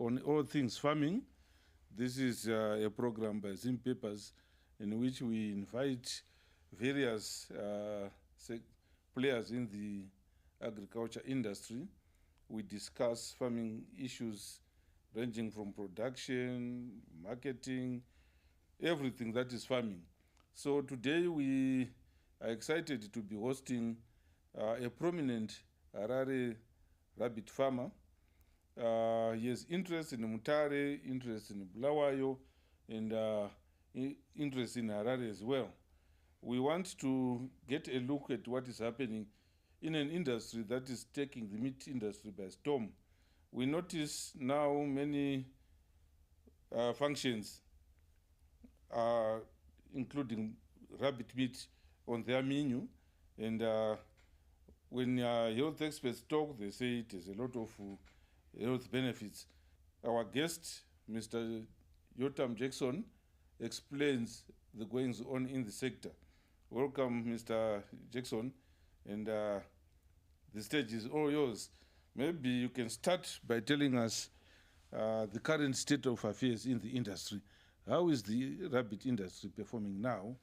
on all things farming. This is a program by Zim Papers in which we invite various players in the agriculture industry. We discuss farming issues ranging from production, marketing, everything that is farming. So today we are excited to be hosting a prominent Harare rabbit farmer. He has interest in Mutare, interest in Bulawayo, and interest in Harare as well. We want to get a look at what is happening in an industry that is taking the meat industry by storm. We notice now many functions, including rabbit meat, on their menu, and when health experts talk, they say it has a lot of health benefits. Our guest, Mr. Yotam Jackson, explains the goings on in the sector. Welcome, Mr. Jackson, and the stage is all yours. Maybe you can start by telling us the current state of affairs in the industry. How is the rabbit industry performing now?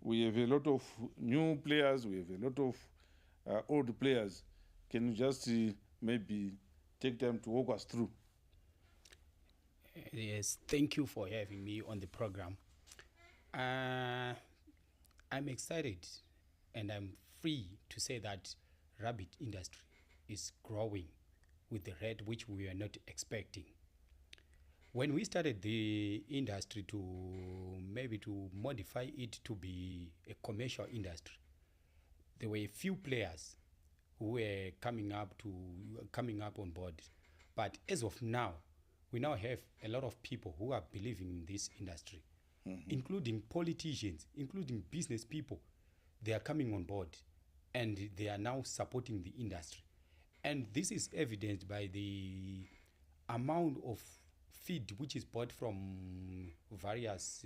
We have a lot of new players, we have a lot of old players. Can you just maybe take time to walk us through? Yes, thank you for having me on the program. I'm excited and I'm free to say that rabbit industry is growing with the rate which we were not expecting. When we started the industry to modify it to be a commercial industry, there were a few players who were coming up on board. But as of now, we now have a lot of people who are believing in this industry, including politicians, including business people. They are coming on board and they are now supporting the industry. And this is evidenced by the amount of feed which is bought from various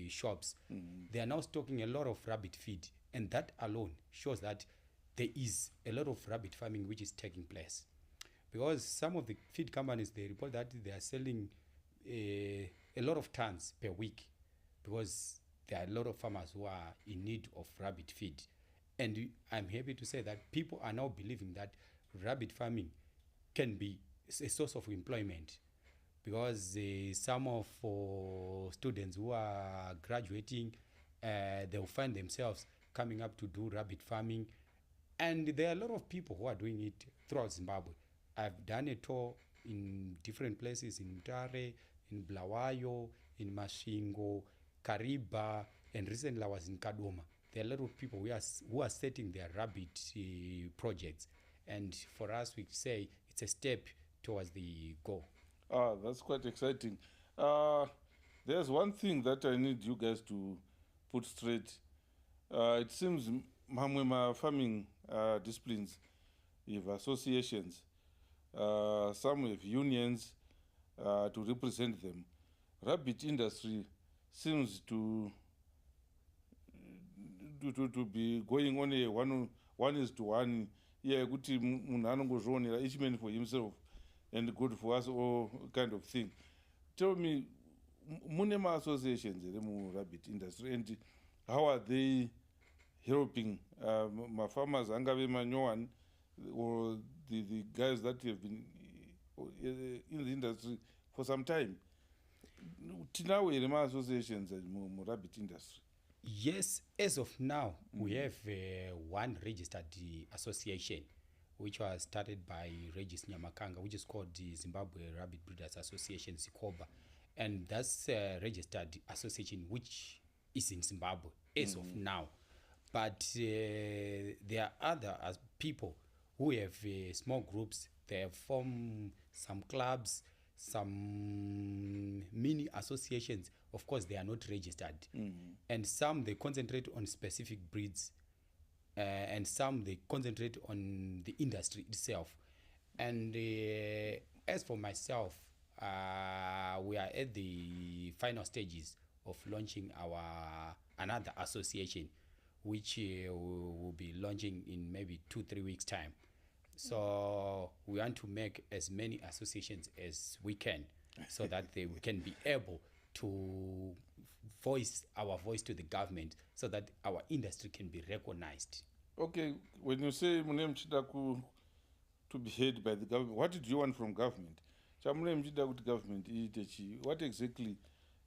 shops. They are now stocking a lot of rabbit feed, and that alone shows that there is a lot of rabbit farming which is taking place. Because some of the feed companies, they report that they are selling a lot of tons per week, because there are a lot of farmers who are in need of rabbit feed. And I'm happy to say that people are now believing that rabbit farming can be a source of employment, because some of students who are graduating, they'll find themselves coming up to do rabbit farming. And there are a lot of people who are doing it throughout Zimbabwe. I've done a tour in different places, in Mutare, in Bulawayo, in Masvingo, Kariba, and recently I was in Kadoma. There are a lot of people who are setting their rabbit projects. And for us, we say it's a step towards the goal. That's quite exciting. There's one thing that I need you guys to put straight. It seems Mamwema farming disciplines have associations. Some have unions to represent them. Rabbit industry seems to be going on a one is to one. Yeah, good each man for himself and good for us, all kind of thing. Tell me, Munema associations in the rabbit industry, and how are they helping my farmers, Angabe Manyoan, or the guys that have been in the industry for some time? Now, associations in the rabbit industry. Yes, as of now, we have one registered association, which was started by Regis Nyamakanga, which is called the Zimbabwe Rabbit Breeders Association, Zikoba. And that's a registered association which is in Zimbabwe as of now. But there are other people who have small groups. They have formed some clubs, some mini associations. Of course, they are not registered. And some, they concentrate on specific breeds. And some, they concentrate on the industry itself. And as for myself, we are at the final stages of launching our another association, which will be launching in maybe 2-3 weeks' time. So we want to make as many associations as we can so that they can be able to voice our voice to the government so that our industry can be recognized. Okay, when you say mune muchida to be heard by the government, what do you want from government? Chamune muchida kuti government iite chi? What exactly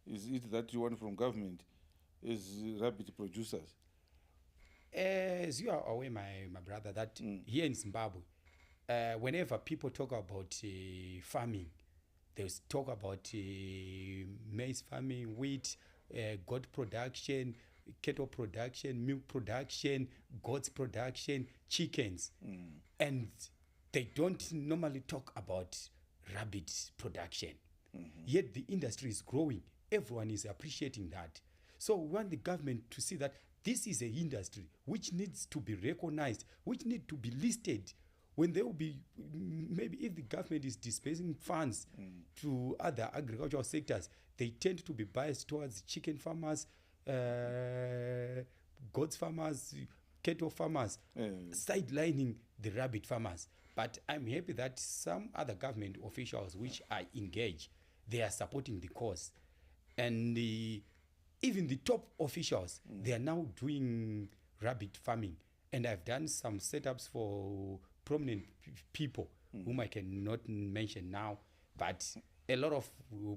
is it that you want from government as rabbit producers? As you are aware, my brother, that here in Zimbabwe, whenever people talk about farming, they talk about maize farming, wheat, goat production, cattle production, milk production, goats production, chickens. And they don't normally talk about rabbit production. Yet the industry is growing. Everyone is appreciating that. So we want the government to see that this is an industry which needs to be recognized, which need to be listed. When there will be, maybe if the government is dispensing funds to other agricultural sectors, they tend to be biased towards chicken farmers, goats farmers, cattle farmers, sidelining the rabbit farmers. But I'm happy that some other government officials which are engaged, they are supporting the cause. And even the top officials, they are now doing rabbit farming. And I've done some setups for prominent people whom I cannot mention now, but a lot of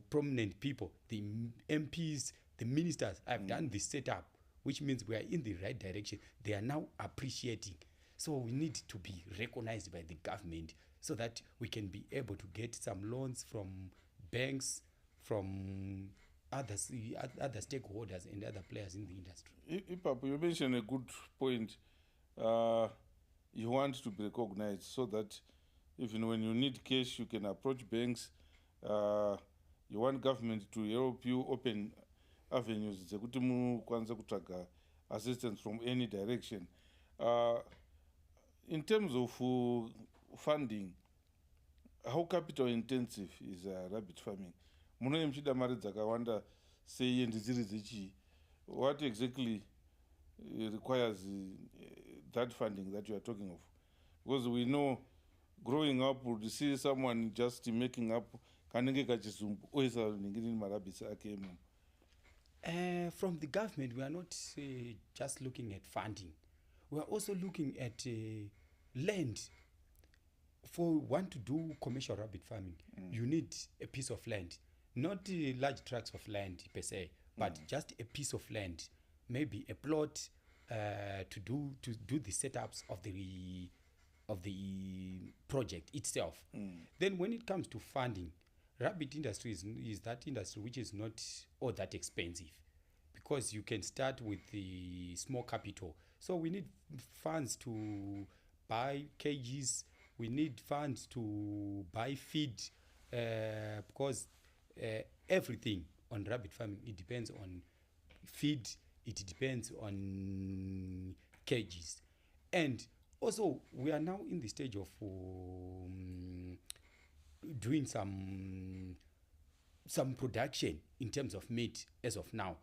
prominent people, the MPs, the ministers, I've done the setup, which means we are in the right direction. They are now appreciating. So we need to be recognized by the government so that we can be able to get some loans from banks, from other stakeholders and other players in the industry. Papa, you mentioned a good point. You want to be recognized so that even when you need cash, you can approach banks. You want government to help you open avenues dzekuti mukwanise kutsvaga assistance from any direction. In terms of funding, how capital intensive is rabbit farming? Munenge muchida mari dzakawanda sei and dziri dzechii? What exactly requires that funding that you are talking of? Because we know growing up, we see someone just making up kanenge kachizumbu oisa ningiri marabits ake. From the government, we are not just looking at funding. We are also looking at land. For one to do commercial rabbit farming, you need a piece of land, not large tracts of land per se, but just a piece of land, maybe a plot to do the setups of the project itself. Then when it comes to funding, rabbit industry is that industry which is not all that expensive, because you can start with the small capital. So we need funds to buy cages, we need funds to buy feed, because everything on rabbit farming, it depends on feed, it depends on cages. And also we are now in the stage of doing some production in terms of meat as of now.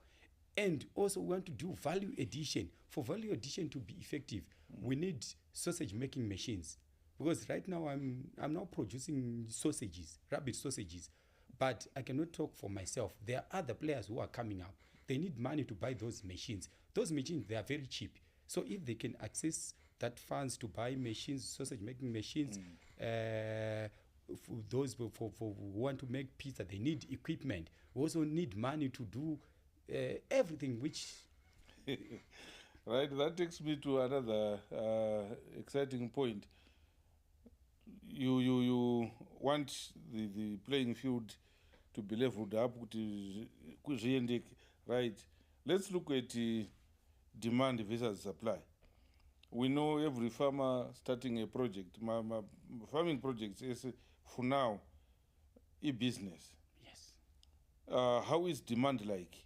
And also we want to do value addition. For value addition to be effective, we need sausage making machines. Because right now I'm now producing sausages, rabbit sausages, but I cannot talk for myself. There are other players who are coming up. They need money to buy those machines. Those machines, they are very cheap. So if they can access that funds to buy machines, sausage making machines, for those who want to make pizza, they need equipment. We also need money to do everything which... Right, that takes me to another exciting point. You want the playing field to be leveled up, right? Let's look at demand versus supply. We know every farmer starting a project, farming projects is for now a business. Yes. How is demand like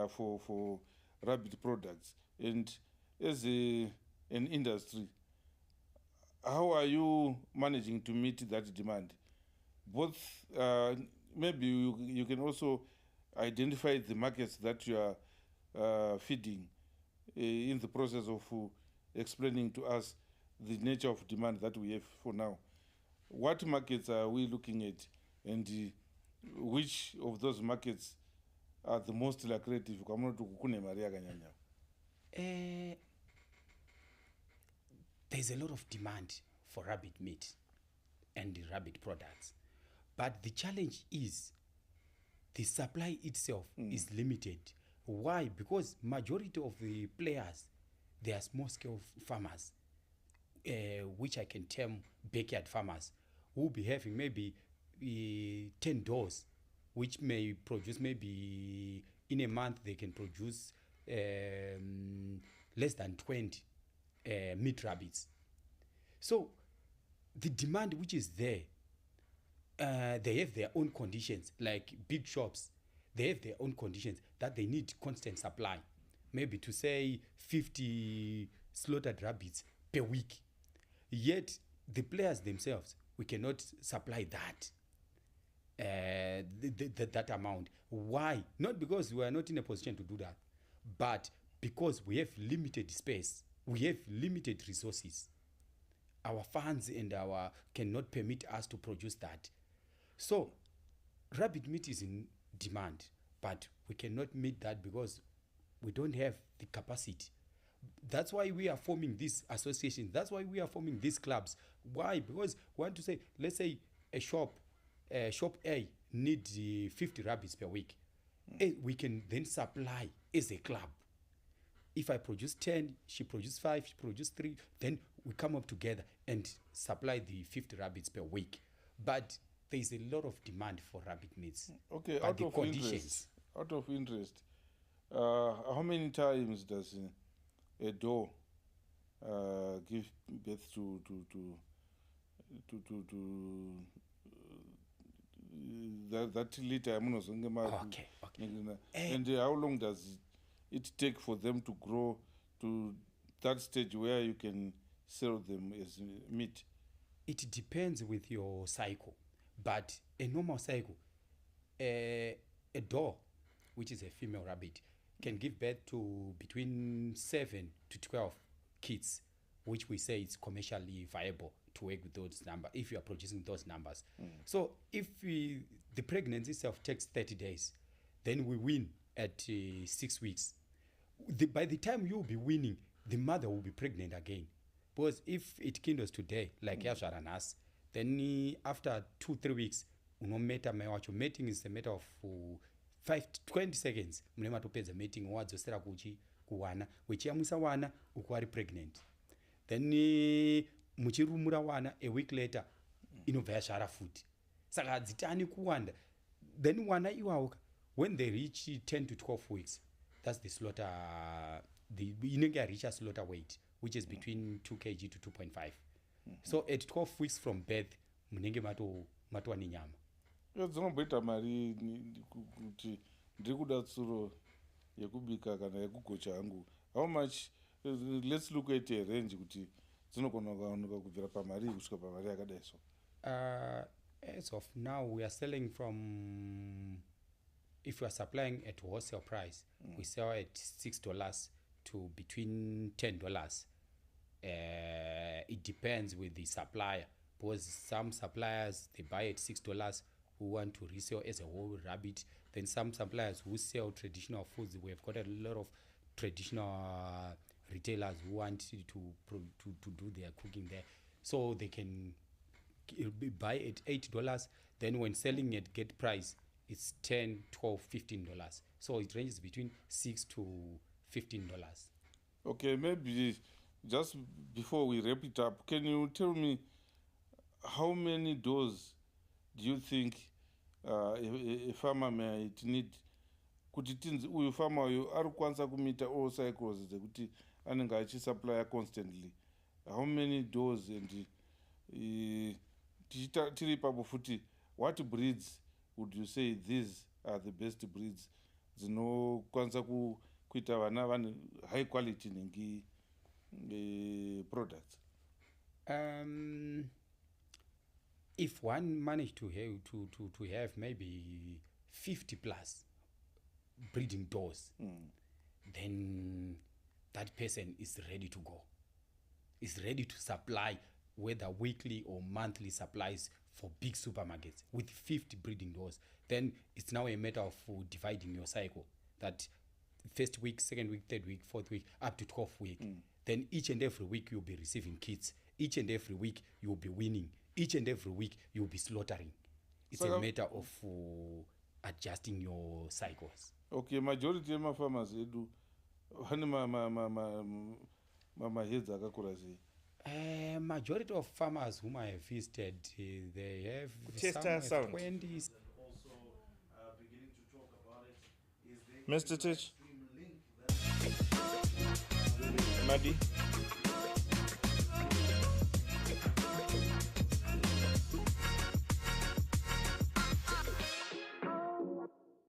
for rabbit products? And as an industry, how are you managing to meet that demand? Both, maybe you can also identify the markets that you are feeding in the process of explaining to us the nature of demand that we have for now. What markets are we looking at, and which of those markets are the most lucrative? There's a lot of demand for rabbit meat and the rabbit products, but the challenge is the supply itself is limited. Why? Because majority of the players, they are small scale farmers, which I can term backyard farmers, who will be having maybe 10 doors, which may produce maybe in a month they can produce less than 20 meat rabbits. So the demand which is there, they have their own conditions, like big shops. They have their own conditions that they need constant supply, maybe to say 50 slaughtered rabbits per week. Yet the players themselves, we cannot supply that amount. Why? Not because we are not in a position to do that, but because we have limited space, we have limited resources. Our funds and our cannot permit us to produce that. So rabbit meat is in demand, but we cannot meet that because we don't have the capacity. That's why we are forming these associations. That's why we are forming these clubs. Why? Because we want to say, let's say shop A needs 50 rabbits per week. We can then supply as a club. If I produce 10, she produces 5, she produces 3, then we come up together and supply the 50 rabbits per week. But there is a lot of demand for rabbit meats. Okay, but out of interest, how many times does a doe give birth to that litter? Okay. And how long does it take for them to grow to that stage where you can sell them as meat? It depends with your cycle, but a normal cycle, a doe, which is a female rabbit, can give birth to between 7 to 12 kids, which we say is commercially viable to work with those numbers if you are producing those numbers. So if the pregnancy itself takes 30 days, then we win at 6 weeks. By the time you will be winning, the mother will be pregnant again. Because if it kindles today, like Yasharanas, then after 2-3 weeks, mating is a matter of 20 seconds. Munema topedza mating wadzosera kuwana, wechiamwisa wana ukwari pregnant. Then muchirumura wana, a week later, inobva yazvara futi. Saka hadzitani kuwanda. Then wana iwawo, when they reach 10 to 12 weeks, that's the slaughter, inenge reach a slaughter weight, which is between 2 kg to 2.5. So at 12 weeks from birth, munenge matwa ninyama. Dzinomboita mari kuti ndiri kuda tsuro yekubika kana yekugocha hangu. How much? Let's look at a range kuti dzinogona kuwanika kubvira pamari kusvika pamari yakadai so. As of now, we are selling from, if we are supplying at wholesale price, we sell at $6 to between $10. It depends with the supplier, because some suppliers, they buy at $6 who want to resell as a whole rabbit. Then some suppliers who sell traditional foods, we have got a lot of traditional retailers who want to do their cooking there, so they can buy at $8. Then when selling at get price, it's $10, $12, $15. So it ranges between $6 to $15. Okay, maybe just before we wrap it up, can you tell me how many doors do you think a farmer might need? Kuti tinzi uyu farmer uyu ari kukwanisa kumita all cycles dzekuti anenge achisupplya constantly. How many doors? And tiri ipapo futi, what breeds would you say these are the best breeds dzinokwanisa kuita vana vane high quality nengi products? If one managed to have maybe 50 plus breeding doors, then that person is ready to go. is ready to supply whether weekly or monthly supplies for big supermarkets with 50 breeding doors. Then it's now a matter of dividing your cycle, that first week, second week, third week, fourth week, up to 12th week. Then each and every week you'll be receiving kits. Each and every week you'll be winning. Each and every week you'll be slaughtering. It's a matter of adjusting your cycles. Okay, majority of farmers do vane mahedzi akakura sei? Majority of farmers whom I have visited, they have Chester some sound. 20. Also, beginning to talk about it, is there Mr. a Tich. extreme link that Madi.